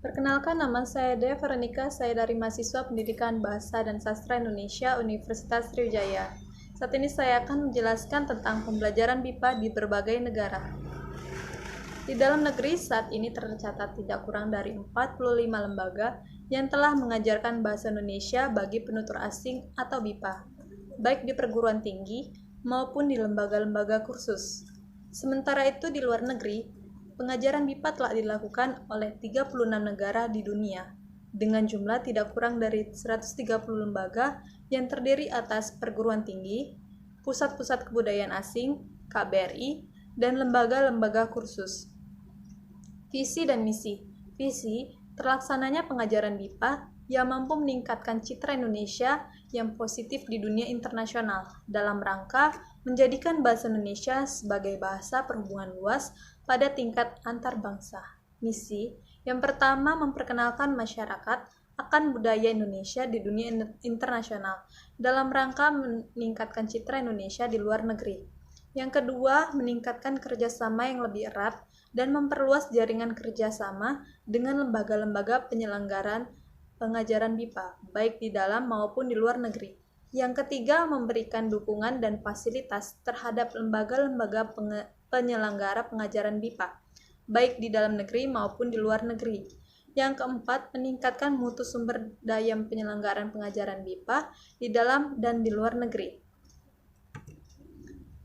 Perkenalkan, nama saya Dea Veronica, saya dari mahasiswa Pendidikan Bahasa dan Sastra Indonesia Universitas Sriwijaya. Saat ini saya akan menjelaskan tentang pembelajaran BIPA di berbagai negara. Di dalam negeri saat ini tercatat tidak kurang dari 45 lembaga yang telah mengajarkan bahasa Indonesia bagi penutur asing atau BIPA, baik di perguruan tinggi maupun di lembaga-lembaga kursus. Sementara itu di luar negeri, pengajaran BIPA telah dilakukan oleh 36 negara di dunia, dengan jumlah tidak kurang dari 130 lembaga yang terdiri atas perguruan tinggi, pusat-pusat kebudayaan asing, KBRI, dan lembaga-lembaga kursus. Visi dan misi. Visi, terlaksananya pengajaran BIPA yang mampu meningkatkan citra Indonesia yang positif di dunia internasional dalam rangka menjadikan bahasa Indonesia sebagai bahasa perhubungan luas pada tingkat antar bangsa. Misi, yang pertama memperkenalkan masyarakat akan budaya Indonesia di dunia internasional dalam rangka meningkatkan citra Indonesia di luar negeri. Yang kedua, meningkatkan kerjasama yang lebih erat dan memperluas jaringan kerjasama dengan lembaga-lembaga penyelenggaraan pengajaran BIPA, baik di dalam maupun di luar negeri. Yang ketiga, memberikan dukungan dan fasilitas terhadap lembaga-lembaga penyelenggara pengajaran BIPA, baik di dalam negeri maupun di luar negeri. Yang keempat, meningkatkan mutu sumber daya penyelenggaraan pengajaran BIPA di dalam dan di luar negeri.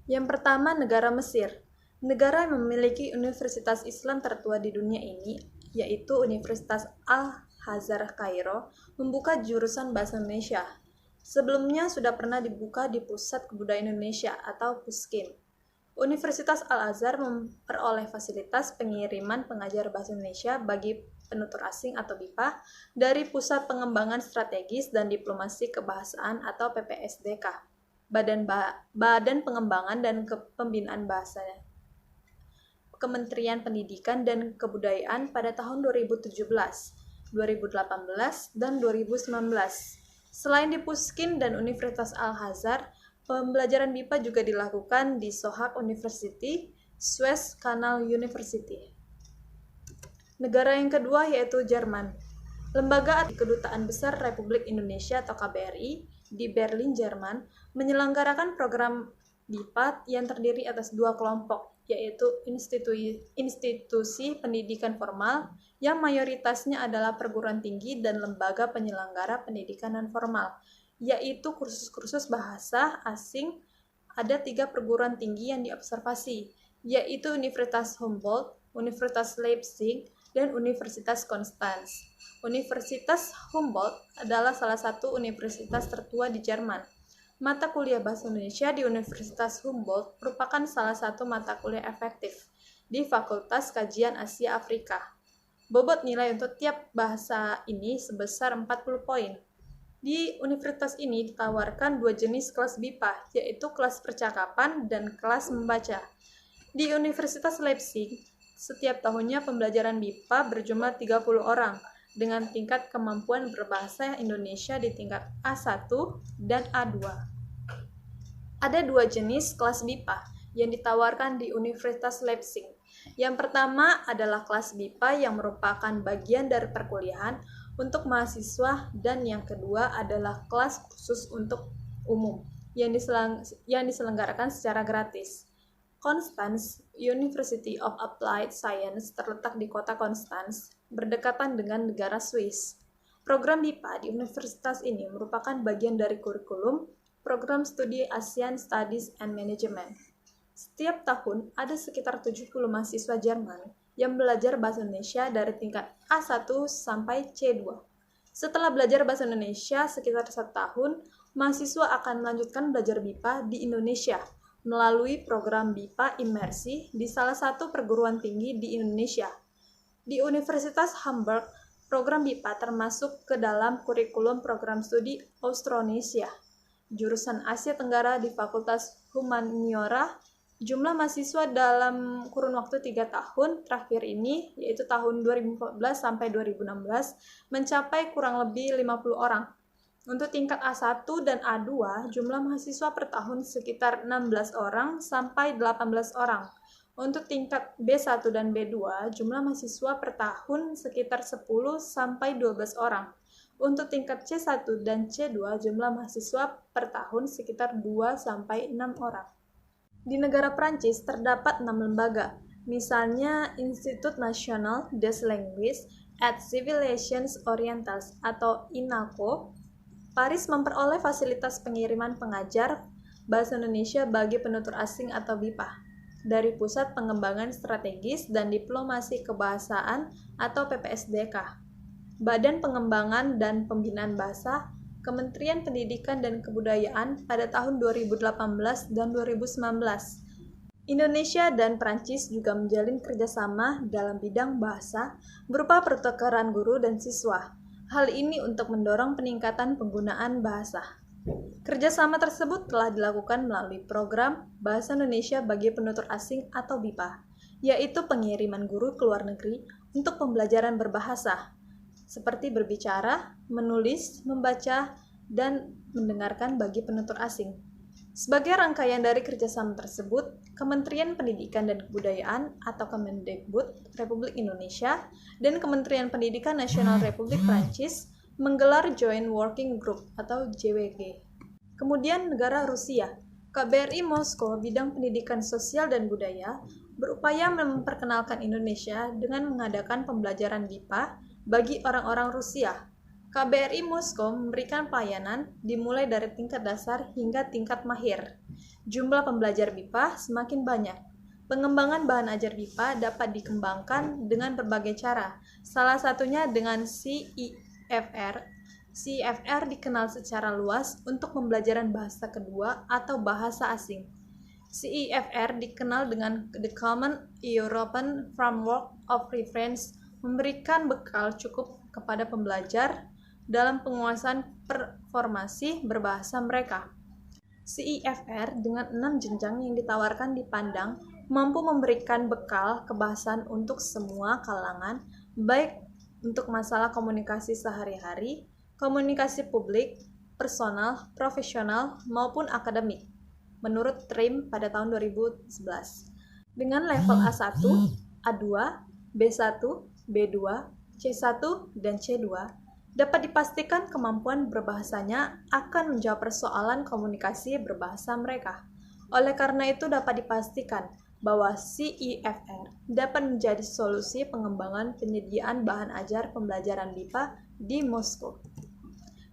Yang pertama, negara Mesir. Negara yang memiliki universitas Islam tertua di dunia ini, yaitu Universitas Al-Azhar Kairo, membuka jurusan Bahasa Indonesia. Sebelumnya sudah pernah dibuka di Pusat Kebudayaan Indonesia atau Puskin. Universitas Al-Azhar memperoleh fasilitas pengiriman pengajar Bahasa Indonesia bagi penutur asing atau BIPA dari Pusat Pengembangan Strategis dan Diplomasi Kebahasaan atau PPSDK, Badan Pengembangan dan Pembinaan Bahasa, Kementerian Pendidikan dan Kebudayaan pada tahun 2017, 2018, dan 2019. Selain di Puskin dan Universitas Al-Azhar, pembelajaran BIPA juga dilakukan di Sohag University, Suez Canal University. Negara yang kedua yaitu Jerman. Lembaga Kedutaan Besar Republik Indonesia atau KBRI di Berlin, Jerman, menyelenggarakan program BIPA yang terdiri atas dua kelompok, yaitu institusi pendidikan formal yang mayoritasnya adalah perguruan tinggi dan lembaga penyelenggara pendidikan non-formal, yaitu kursus-kursus bahasa asing. Ada 3 perguruan tinggi yang diobservasi, yaitu Universitas Humboldt, Universitas Leipzig, dan Universitas Konstanz. Universitas Humboldt adalah salah satu universitas tertua di Jerman. Mata kuliah Bahasa Indonesia di Universitas Humboldt merupakan salah satu mata kuliah efektif di Fakultas Kajian Asia Afrika. Bobot nilai untuk tiap bahasa ini sebesar 40 poin. Di universitas ini ditawarkan 2 jenis kelas BIPA, yaitu kelas percakapan dan kelas membaca. Di Universitas Leipzig, setiap tahunnya pembelajaran BIPA berjumlah 30 orang, dengan tingkat kemampuan berbahasa Indonesia di tingkat A1 dan A2. Ada 2 jenis kelas BIPA yang ditawarkan di Universitas Leipzig. Yang pertama adalah kelas BIPA yang merupakan bagian dari perkuliahan untuk mahasiswa, dan yang kedua adalah kelas khusus untuk umum yang diselenggarakan secara gratis. Konstanz, University of Applied Science, terletak di kota Konstanz, berdekatan dengan negara Swiss. Program BIPA di universitas ini merupakan bagian dari kurikulum program studi Asian Studies and Management. Setiap tahun ada sekitar 70 mahasiswa Jerman yang belajar bahasa Indonesia dari tingkat A1 sampai C2. Setelah belajar bahasa Indonesia sekitar 1 tahun, mahasiswa akan melanjutkan belajar BIPA di Indonesia melalui program BIPA Imersi di salah satu perguruan tinggi di Indonesia. Di Universitas Hamburg, program BIPA termasuk ke dalam kurikulum program studi Austronesia, jurusan Asia Tenggara di Fakultas Humaniora. Jumlah mahasiswa dalam kurun waktu 3 tahun terakhir ini, yaitu tahun 2014 sampai 2016, mencapai kurang lebih 50 orang. Untuk tingkat A1 dan A2, jumlah mahasiswa per tahun sekitar 16 orang sampai 18 orang. Untuk tingkat B1 dan B2, jumlah mahasiswa per tahun sekitar 10 sampai 12 orang. Untuk tingkat C1 dan C2, jumlah mahasiswa per tahun sekitar 2 sampai 6 orang. Di negara Prancis terdapat 6 lembaga, misalnya Institut National des Langues et Civilisations Orientales atau INALCO. Paris memperoleh fasilitas pengiriman pengajar bahasa Indonesia bagi penutur asing atau BIPA dari Pusat Pengembangan Strategis dan Diplomasi Kebahasaan atau PPSDK, Badan Pengembangan dan Pembinaan Bahasa, Kementerian Pendidikan dan Kebudayaan pada tahun 2018 dan 2019. Indonesia dan Prancis juga menjalin kerjasama dalam bidang bahasa berupa pertukaran guru dan siswa. Hal ini untuk mendorong peningkatan penggunaan bahasa. Kerjasama tersebut telah dilakukan melalui program Bahasa Indonesia bagi Penutur Asing atau BIPA, yaitu pengiriman guru ke luar negeri untuk pembelajaran berbahasa, seperti berbicara, menulis, membaca, dan mendengarkan bagi penutur asing. Sebagai rangkaian dari kerjasama tersebut, Kementerian Pendidikan dan Kebudayaan atau Kemendikbud Republik Indonesia dan Kementerian Pendidikan Nasional Republik Prancis menggelar Joint Working Group atau JWG. Kemudian negara Rusia, KBRI Moskow bidang pendidikan sosial dan budaya berupaya memperkenalkan Indonesia dengan mengadakan pembelajaran BIPA bagi orang-orang Rusia. KBRI Moskow memberikan pelayanan dimulai dari tingkat dasar hingga tingkat mahir. Jumlah pembelajar BIPA semakin banyak. Pengembangan bahan ajar BIPA dapat dikembangkan dengan berbagai cara, salah satunya dengan CIFR. CIFR dikenal secara luas untuk pembelajaran bahasa kedua atau bahasa asing. CIFR dikenal dengan The Common European Framework of Reference, memberikan bekal cukup kepada pembelajar dalam penguasaan performasi berbahasa mereka. CIFR dengan 6 jenjang yang ditawarkan dipandang mampu memberikan bekal kebahasaan untuk semua kalangan, baik untuk masalah komunikasi sehari-hari, komunikasi publik, personal, profesional, maupun akademik, menurut TRIM pada tahun 2011. Dengan level A1, A2, B1, B2, C1, dan C2, dapat dipastikan kemampuan berbahasanya akan menjawab persoalan komunikasi berbahasa mereka. Oleh karena itu dapat dipastikan bahwa CIFR dapat menjadi solusi pengembangan penyediaan bahan ajar pembelajaran BIPA di Moskow.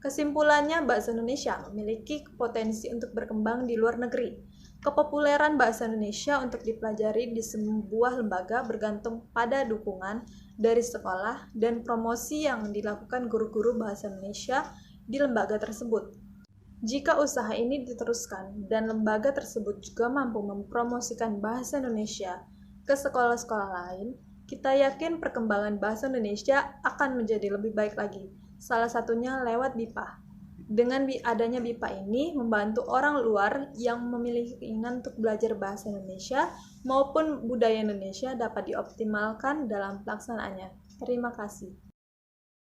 Kesimpulannya, bahasa Indonesia memiliki potensi untuk berkembang di luar negeri. Kepopuleran bahasa Indonesia untuk dipelajari di sebuah lembaga bergantung pada dukungan dari sekolah dan promosi yang dilakukan guru-guru bahasa Indonesia di lembaga tersebut. Jika usaha ini diteruskan dan lembaga tersebut juga mampu mempromosikan bahasa Indonesia ke sekolah-sekolah lain, kita yakin perkembangan bahasa Indonesia akan menjadi lebih baik lagi. Salah satunya lewat BIPA. Dengan adanya BIPA ini membantu orang luar yang memiliki keinginan untuk belajar bahasa Indonesia maupun budaya Indonesia dapat dioptimalkan dalam pelaksanaannya. Terima kasih.